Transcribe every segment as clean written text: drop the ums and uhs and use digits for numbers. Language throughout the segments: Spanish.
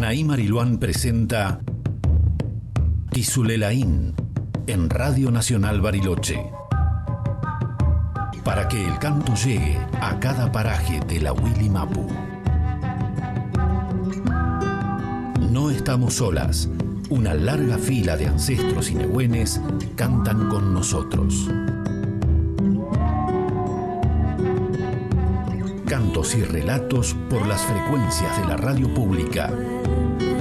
Anaí Mariluán presenta Tizulelaín en Radio Nacional Bariloche. Para que el canto llegue a cada paraje de la Huili Mapu. No estamos solas. Una larga fila de ancestros y nehuenes cantan con nosotros. Cantos y relatos por las frecuencias de la radio pública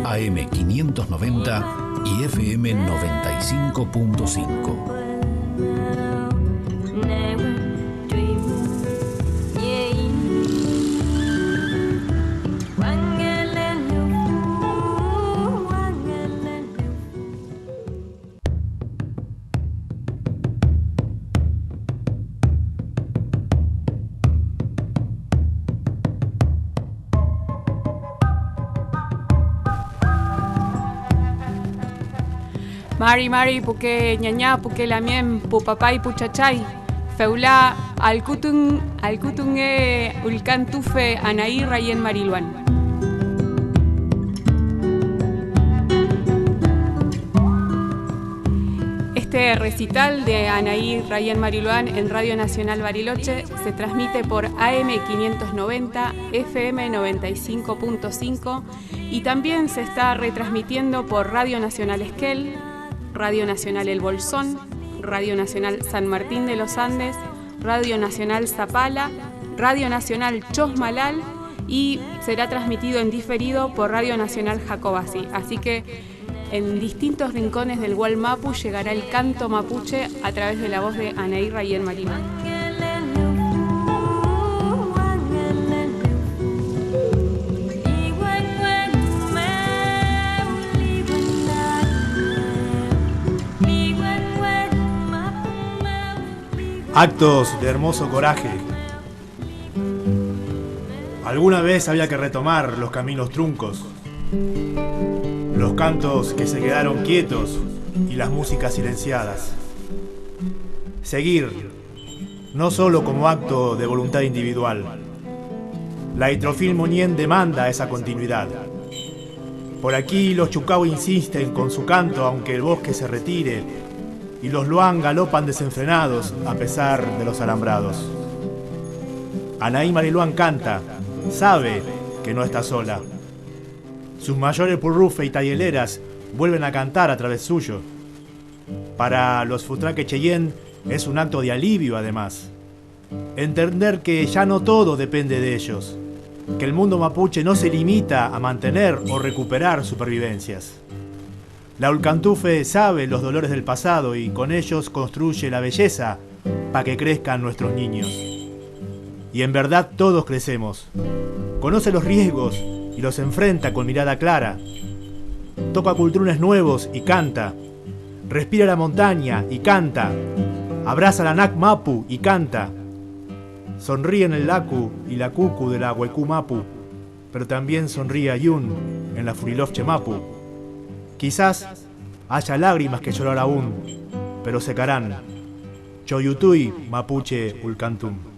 AM 590 y FM 95.5. Mari puke ñañá puke lamien pu papay pu chachay feula alkutun ulkan tufe Anaí Rayen Mariluán. Este recital de Anaí Rayen Mariluán en Radio Nacional Bariloche se transmite por AM 590, FM 95.5 y también se está retransmitiendo por Radio Nacional Esquel, Radio Nacional El Bolsón, Radio Nacional San Martín de los Andes, Radio Nacional Zapala, Radio Nacional Chosmalal y será transmitido en diferido por Radio Nacional Jacobasi. Así que en distintos rincones del Hual Mapu llegará el canto mapuche a través de la voz de Anaí Rayen Mariluán. Actos de hermoso coraje. Alguna vez había que retomar los caminos truncos, los cantos que se quedaron quietos y las músicas silenciadas. Seguir, no solo como acto de voluntad individual. La Itrofil Monien demanda esa continuidad. Por aquí los Chucau insisten con su canto aunque el bosque se retire, y los Luán galopan desenfrenados a pesar de los alambrados. Anaí Mariluán canta, sabe que no está sola. Sus mayores purrufe y tayeleras vuelven a cantar a través suyo. Para los Futraque Cheyenne es un acto de alivio además. Entender que ya no todo depende de ellos, que el mundo mapuche no se limita a mantener o recuperar supervivencias. La Ulcantufe sabe los dolores del pasado y con ellos construye la belleza para que crezcan nuestros niños. Y en verdad todos crecemos. Conoce los riesgos y los enfrenta con mirada clara. Toca culturas nuevos y canta. Respira la montaña y canta. Abraza la Nac Mapu y canta. Sonríe en el Lacu y la Cucu de la Huecú Mapu, pero también sonríe Ayun en la Furilofche Mapu. Quizás haya lágrimas que llorar aún, pero secarán. Choyutui Mapuche Ulcantum.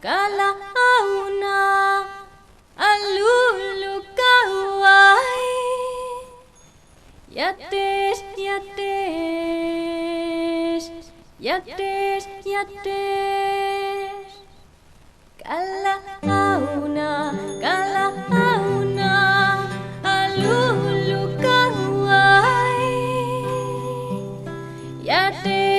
Kala auna, alulu kawai, yates, kala auna, alulu kawai, yates.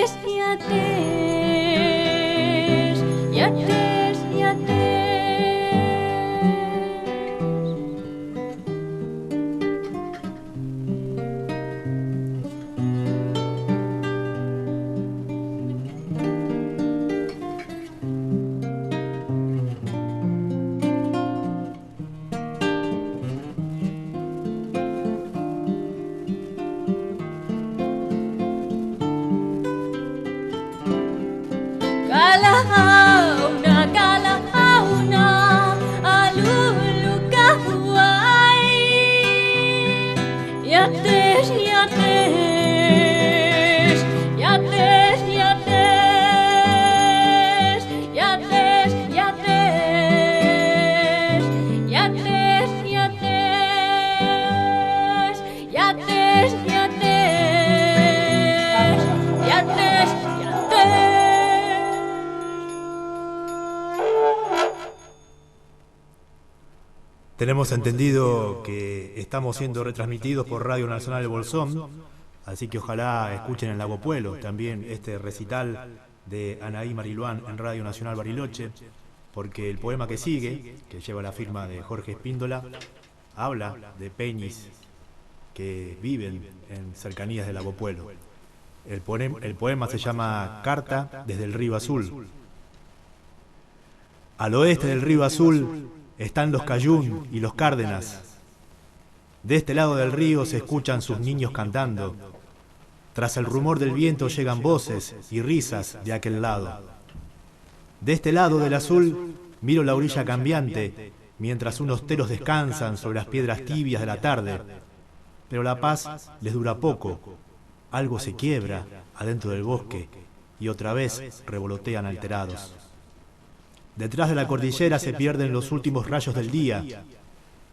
Kalahauna, alulu kahuai. Yates, yates, yates, yates, yates, yates, yates, yates, yates, yates, yates, yates. Tenemos entendido que estamos siendo retransmitidos por Radio Nacional del Bolsón, así que ojalá escuchen en Lago Puelo también este recital de Anaí Mariluán en Radio Nacional Bariloche, porque el poema que sigue, que lleva la firma de Jorge Espíndola, habla de peñis que viven en cercanías del Lago Puelo. El poema se llama Carta desde el Río Azul. Al oeste del Río Azul están los Cayún y los Cárdenas. De este lado del río se escuchan sus niños cantando. Tras el rumor del viento llegan voces y risas de aquel lado. De este lado del azul miro la orilla cambiante, mientras unos teros descansan sobre las piedras tibias de la tarde. Pero la paz les dura poco. Algo se quiebra adentro del bosque y otra vez revolotean alterados. Detrás de la cordillera se pierden los últimos rayos del día.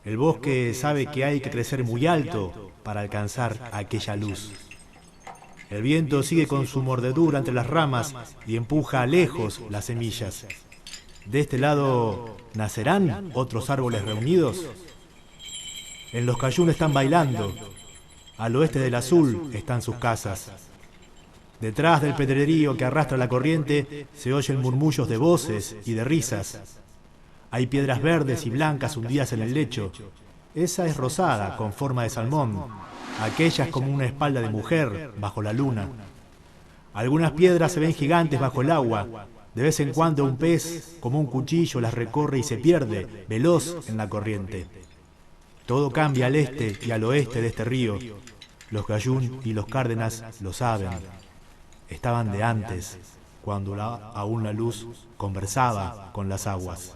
El bosque sabe que hay que crecer muy alto para alcanzar aquella luz. El viento sigue con su mordedura entre las ramas y empuja lejos las semillas. ¿De este lado nacerán otros árboles reunidos? En los Cayún están bailando. Al oeste del azul están sus casas. Detrás del pedrerío que arrastra la corriente se oyen murmullos de voces y de risas. Hay piedras verdes y blancas hundidas en el lecho. Esa es rosada con forma de salmón. Aquella es como una espalda de mujer bajo la luna. Algunas piedras se ven gigantes bajo el agua. De vez en cuando un pez, como un cuchillo, las recorre y se pierde, veloz en la corriente. Todo cambia al este y al oeste de este río. Los Cayún y los Cárdenas lo saben. Estaban de antes, cuando aún la luz conversaba con las aguas.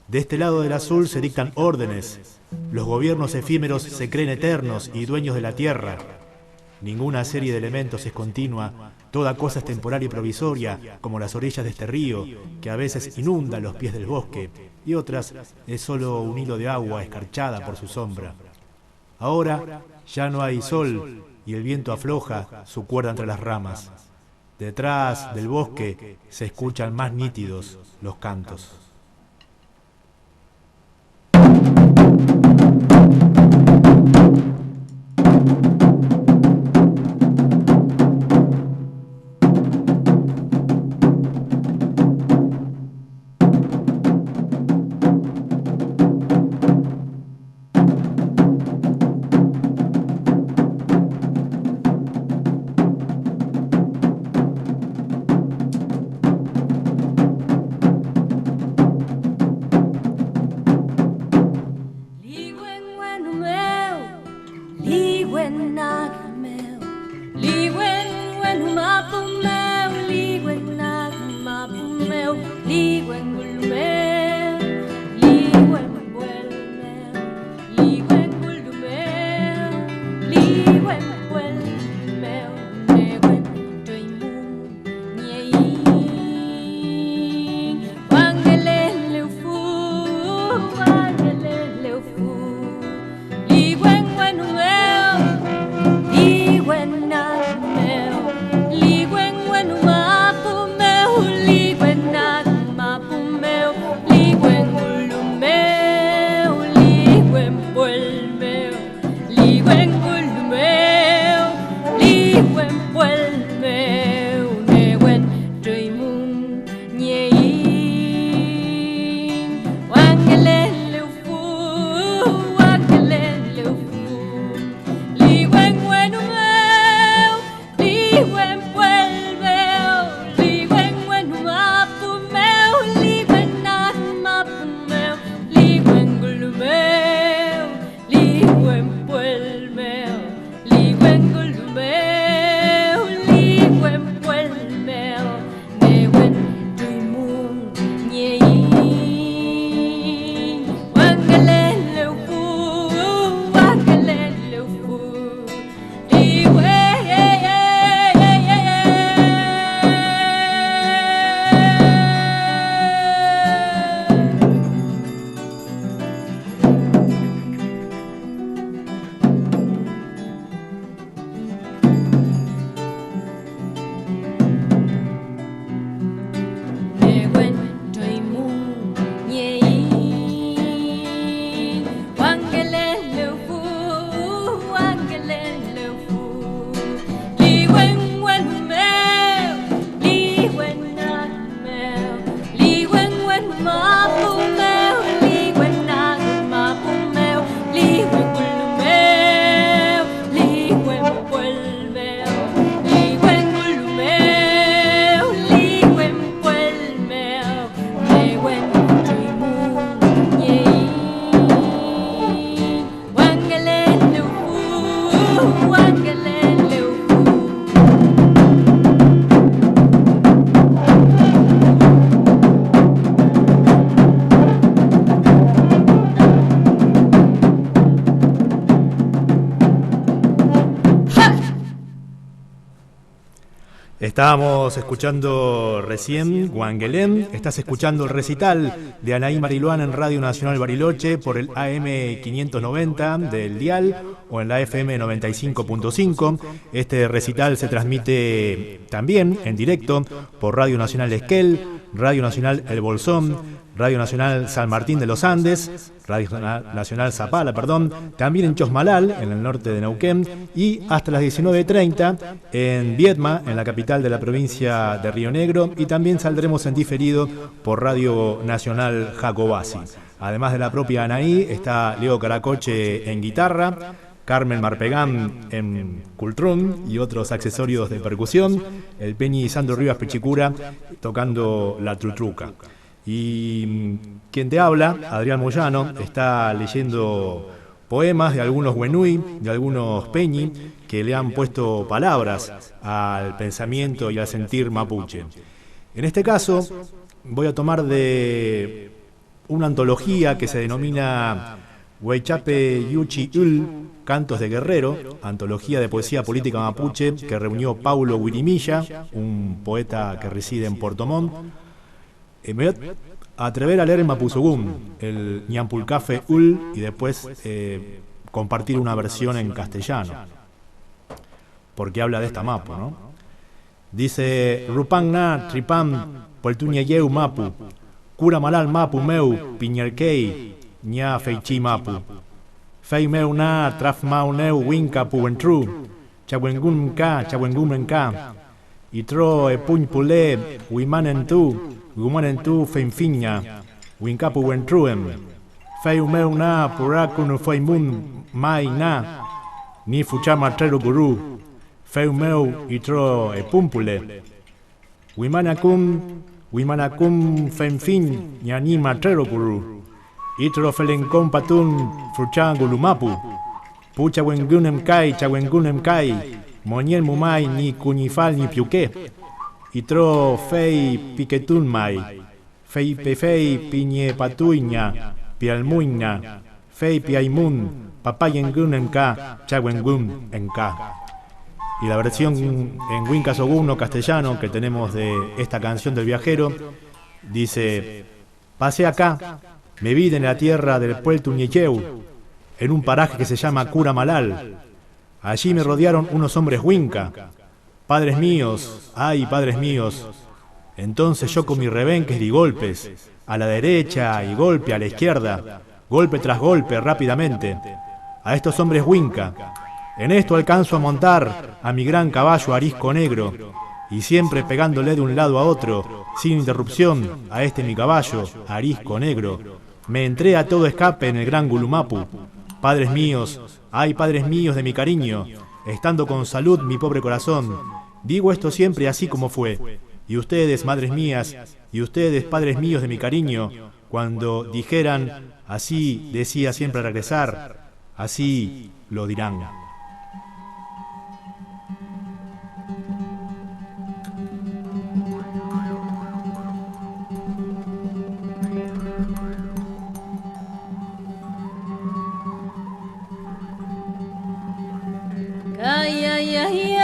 De este lado del azul se dictan órdenes. Los gobiernos efímeros se creen eternos y dueños de la tierra. Ninguna serie de elementos es continua, toda cosa es temporal y provisoria, como las orillas de este río, que a veces inunda los pies del bosque, y otras es solo un hilo de agua escarchada por su sombra. Ahora ya no hay sol, y el viento afloja su cuerda entre las ramas. Detrás del bosque se escuchan más nítidos los cantos. Estábamos escuchando recién Wangelem, estás escuchando el recital de Anaí Mariluán en Radio Nacional Bariloche por el AM 590 del dial o en la FM 95.5. Este recital se transmite también en directo por Radio Nacional Esquel, Radio Nacional El Bolsón, Radio Nacional San Martín de los Andes, Radio Nacional Zapala, también en Chosmalal, en el norte de Neuquén, y hasta las 19:30 en Viedma, en la capital de la provincia de Río Negro, y también saldremos en diferido por Radio Nacional Jacobasi. Además de la propia Anaí, está Leo Caracoche en guitarra, Carmen Marpegán en cultrún y otros accesorios de percusión, el Peñi Sandro Rivas Pichicura tocando la trutruca. Y quien te habla, Adrián Moyano, está leyendo poemas de algunos Huenui, de algunos Peñi, que le han puesto palabras al pensamiento y al sentir mapuche. En este caso, voy a tomar de una antología que se denomina Huaychape Yuchi Ul, Cantos de Guerrero, antología de poesía política mapuche que reunió Paulo Huirimilla, un poeta que reside en Puerto Montt. Me voy a atrever a leer el Mapuzugún, el Ñampulcafe Ul, y después compartir una versión en castellano, porque habla de esta mapu, ¿no? Dice: Rupang na tripam poltuñeyeu mapu, cura malal mapu meu piñerkei ña feichi mapu, fei meu na traf mau neu winka puentru, chawengum ka, y tro e puñ pulé wimanen tu feinfiña, winkapu wentruem, feu meu na purakunu feimun mai na, ni fuchama trero guru, feu meu y tro e pumpule, wimanakum feinfin ñanima trero guru, y tro felencom patun fuchangulumapu, pucha wengunem kai, moñel mumai ni cuñifal ni piuqué, y tro fei piquetun mai, fei piñe patuiña, pialmuiña, fei piaimun, papayengun en ka, chawengun en ka. Y la versión en Winca Soguno castellano que tenemos de esta canción del viajero dice: pasé acá, me vi en la tierra del Puerto Ñecheu, en un paraje que se llama Cura Malal. Allí me rodearon unos hombres Winca. Padres míos, ay, padres míos. Entonces yo con mis rebenques di golpes, a la derecha y golpe a la izquierda, golpe tras golpe rápidamente, a estos hombres Winca. En esto alcanzo a montar a mi gran caballo arisco negro, y siempre pegándole de un lado a otro, sin interrupción, a este mi caballo, arisco negro, me entré a todo escape en el gran Gulumapu. Padres míos, ay, padres míos de mi cariño, estando con salud mi pobre corazón, digo esto siempre así como fue. Y ustedes, madres mías, y ustedes, padres míos de mi cariño, cuando dijeran, así decía siempre regresar, así lo dirán. Ay, ay, ay,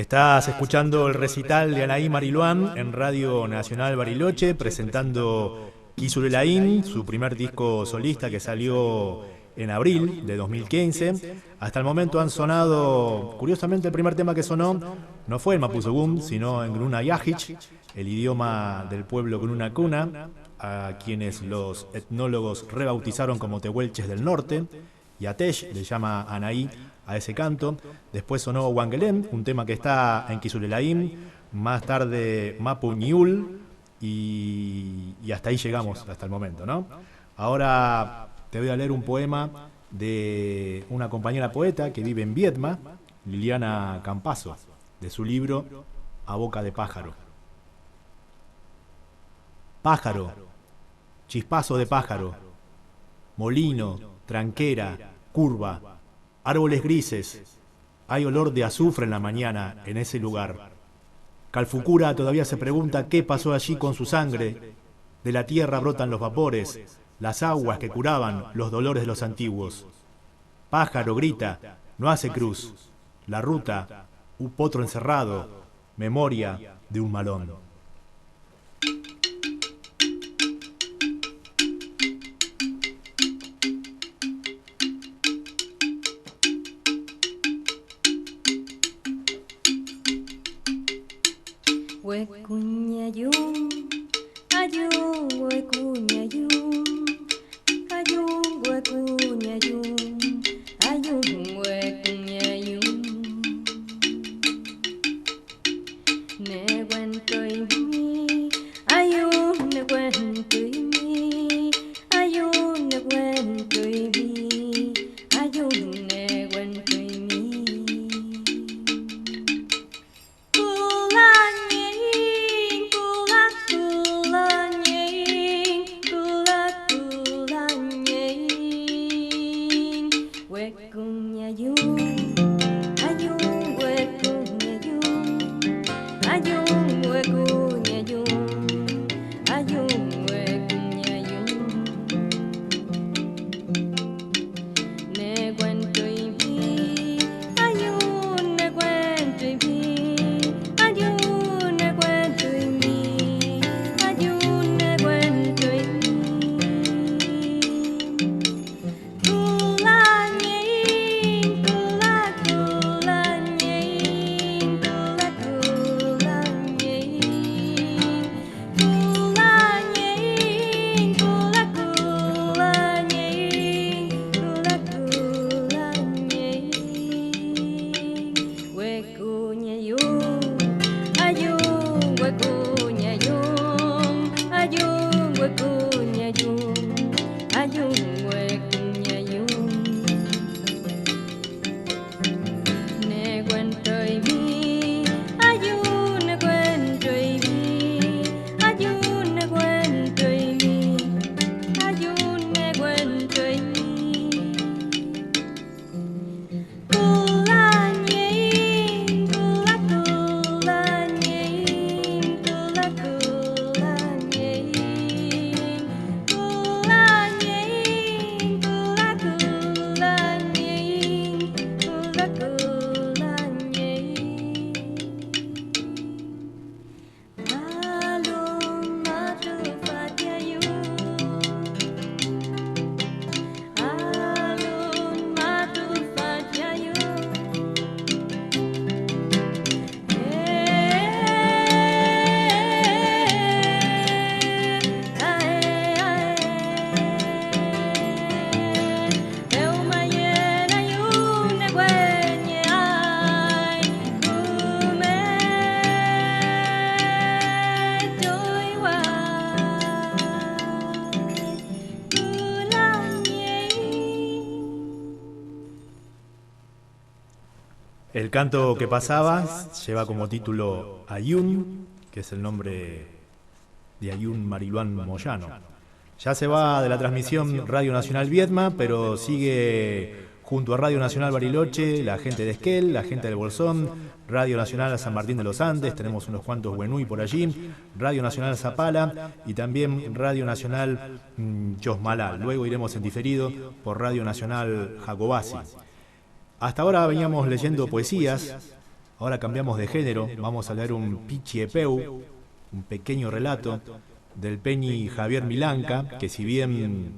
Estás escuchando el recital de Anaí Mariluán en Radio Nacional Bariloche, presentando Kisurelaín, su primer disco solista que salió en abril de 2015. Hasta el momento han sonado, curiosamente el primer tema que sonó no fue en Mapuzugún, sino en Gruna Yajic, el idioma del pueblo Gruna Cuna, a quienes los etnólogos rebautizaron como Tehuelches del Norte, y Atesh le llama Anaí a ese canto. Después sonó Wangelem, un tema que está en Kisurelaín, más tarde Mapu Ñiul, y hasta ahí llegamos hasta el momento, ¿no? Ahora te voy a leer un poema de una compañera poeta que vive en Viedma, Liliana Campazo, de su libro A Boca de Pájaro. Pájaro, chispazo de pájaro, molino, tranquera, curva, árboles grises, hay olor de azufre en la mañana en ese lugar. Calfucura todavía se pregunta qué pasó allí con su sangre. De la tierra brotan los vapores, las aguas que curaban los dolores de los antiguos. Pájaro grita, no hace cruz. La ruta, un potro encerrado, memoria de un malón. Huecuñayum, ayum, huecuñayum, ayum, huecuñayum, ayum, huecuñayum. Neguento y mi, ayum, neguento y mi, ayum, neguento y mi, ayum, neguento y mi. El canto que pasaba lleva como título Ayun, que es el nombre de Ayun Mariluán Moyano. Ya se va de la transmisión Radio Nacional Viedma, pero sigue junto a Radio Nacional Bariloche, la gente de Esquel, la gente del Bolsón, Radio Nacional San Martín de los Andes, tenemos unos cuantos Huenúi por allí, Radio Nacional Zapala y también Radio Nacional Chosmalal. Luego iremos en diferido por Radio Nacional Jacobasi. Hasta ahora veníamos leyendo poesías Ahora cambiamos de género, vamos a leer un Pichiepeu, un pequeño relato del peñi Javier Milanca, que si bien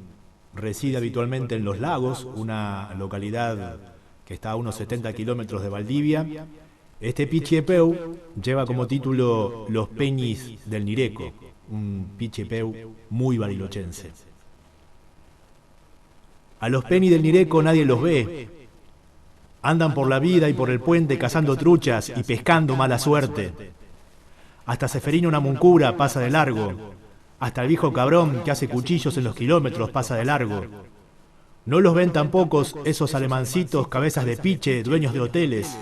reside habitualmente en Los Lagos, una localidad que está a unos 70 kilómetros de Valdivia, este Pichiepeu lleva como título Los Peñis del Nireco, un Pichiepeu muy barilochense. A los peñis del Nireco nadie los ve. Andan por la vida y por el puente cazando truchas y pescando mala suerte. Hasta Seferino una muncura pasa de largo. Hasta el viejo cabrón que hace cuchillos en los kilómetros pasa de largo. No los ven tampoco esos alemancitos cabezas de piche, dueños de hoteles,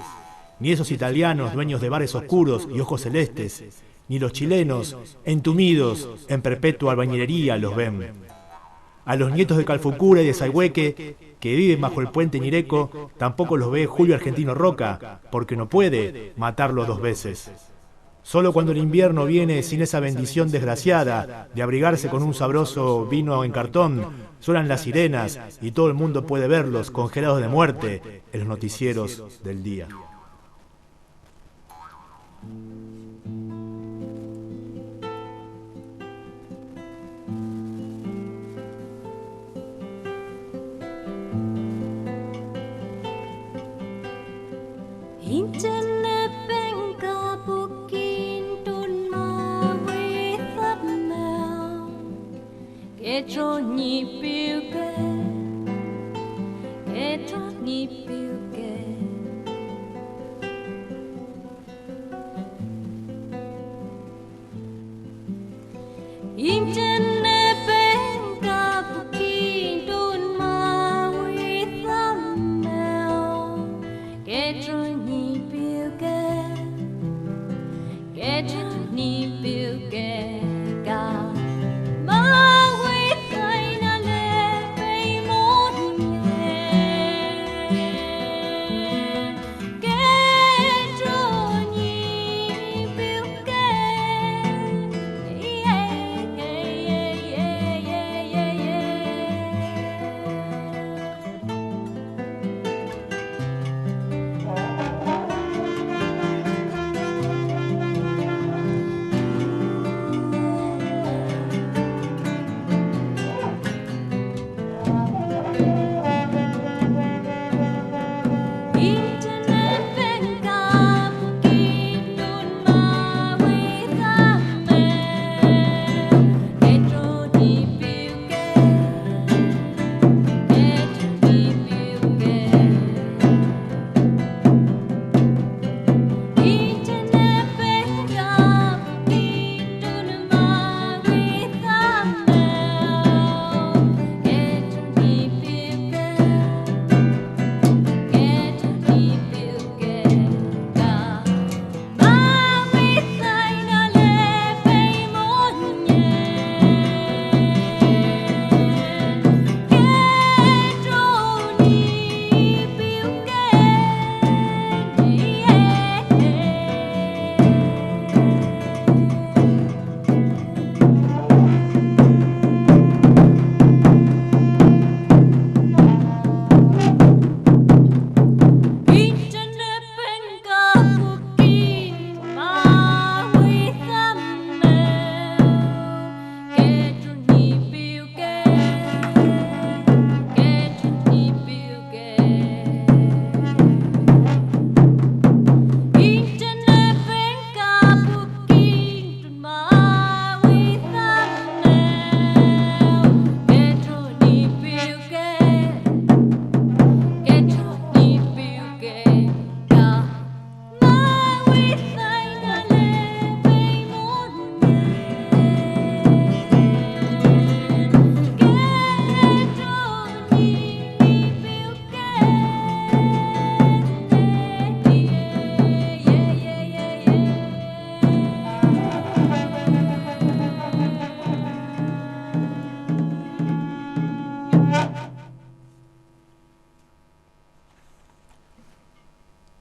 ni esos italianos dueños de bares oscuros y ojos celestes, ni los chilenos entumidos en perpetua albañilería los ven. A los nietos de Calfucura y de Saihueque, que viven bajo el puente Nireco, tampoco los ve Julio Argentino Roca, porque no puede matarlos dos veces. Solo cuando el invierno viene sin esa bendición desgraciada de abrigarse con un sabroso vino en cartón, suenan las sirenas y todo el mundo puede verlos congelados de muerte en los noticieros del día.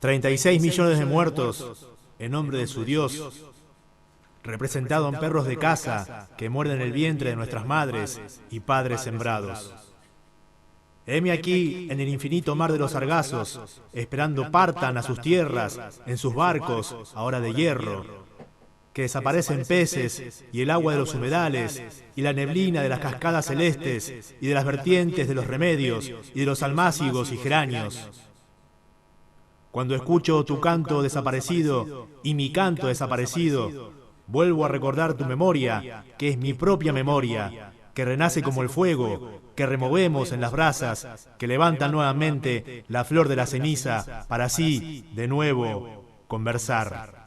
$36 millones de muertos en nombre de su Dios, representado en perros de caza que muerden el vientre de nuestras madres y padres sembrados. Heme aquí en el infinito mar de los sargazos, esperando partan a sus tierras, en sus barcos, ahora de hierro, que desaparecen peces y el agua de los humedales, y la neblina de las cascadas celestes, y de las vertientes de los remedios, y de los almácigos y geranios. Cuando escucho tu canto desaparecido, y mi canto desaparecido, vuelvo a recordar tu memoria, que es mi propia memoria, que renace como el fuego, que removemos en las brasas, que levanta nuevamente la flor de la ceniza, para así, de nuevo, conversar.